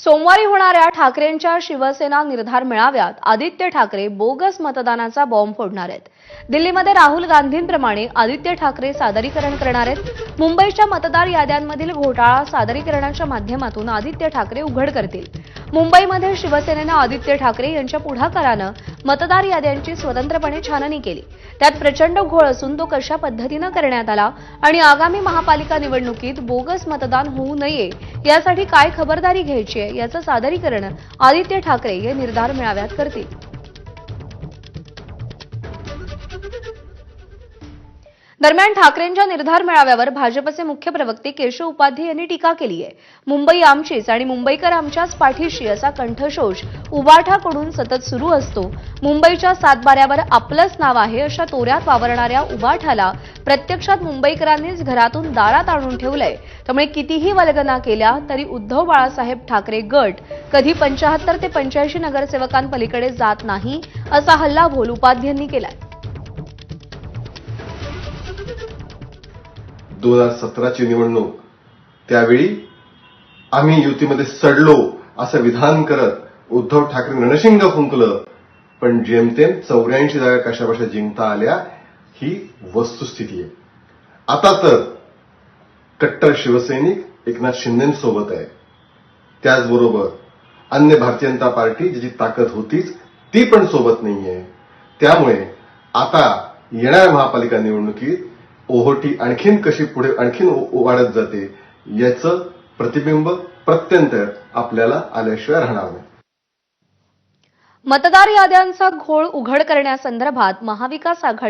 सोमवारी होणाऱ्या ठाकरेंच्या शिवसेना निर्धार मेळाव्यात आदित्य ठाकरे बोगस मतदानाचा बॉम्ब फोडणार आहेत. दिल्लीमध्ये राहुल गांधींप्रमाणे आदित्य ठाकरे सादरीकरण करणार आहेत. मुंबईच्या मतदार याद्यांमधील घोटाळा सादरीकरणाच्या माध्यमातून आदित्य ठाकरे उघड करतील. मुंबईमध्ये शिवसेनेनं आदित्य ठाकरे यांच्या पुढाकारानं मतदार याद्यांची स्वतंत्रपणे छाननी केली. त्यात प्रचंड घोळ असून तो कशा पद्धतीनं करण्यात आला आणि आगामी महापालिका निवडणुकीत बोगस मतदान होऊ नये यासाठी काय खबरदारी घ्यायची आहे याचं सादरीकरण आदित्य ठाकरे हे निर्धार मेळाव्यात करतील. दरम्यान ठाकरेंच्या निर्धार मेळाव्यावर भाजपचे मुख्य प्रवक्ते केशव उपाध्ये यांनी टीका केली आहे. मुंबई आमचीच आणि मुंबईकर आमच्याच पाठीशी असा कंठशोष उबाठाकडून सतत सुरू असतो. मुंबईच्या सातबाऱ्यावर आपलंच नाव आहे अशा तोऱ्यात वावरणाऱ्या उबाठाला प्रत्यक्षात मुंबईकरांनीच घरातून दारात आणून ठेवलंय. त्यामुळे कितीही वल्गना केल्या तरी उद्धव बाळासाहेब ठाकरे गट कधी 75 ते 85 नगरसेवकांपलीकडे जात नाही असा हल्लाबोल उपाध्यांनी केलाय. 2017ची निवडणूक त्यावेळी आम्ही युतीमध्ये सडलो असं विधान करत उद्धव ठाकरे रणशिंग फुंकलं, पण जेमतेम 84 जागा कशाबशा जिंकता आल्या ही वस्तुस्थिती आहे. आता तर कट्टर शिवसैनिक एकनाथ शिंदेसोबत आहे. त्याचबरोबर अन्य भारतीय जनता पार्टी ज्याची ताकद होतीच ती पण सोबत नाहीये. त्यामुळे आता येणाऱ्या महापालिका निवडणुकीत ओहोटी आणखीन कशी पुढे आणखीन वाढत जाते याचं प्रतिबिंब प्रत्यंतर आपल्याला आल्याशिवाय राहणार नाही. मतदार याद्यांचा घोळ उघड करण्यासंदर्भात महाविकास आघाडी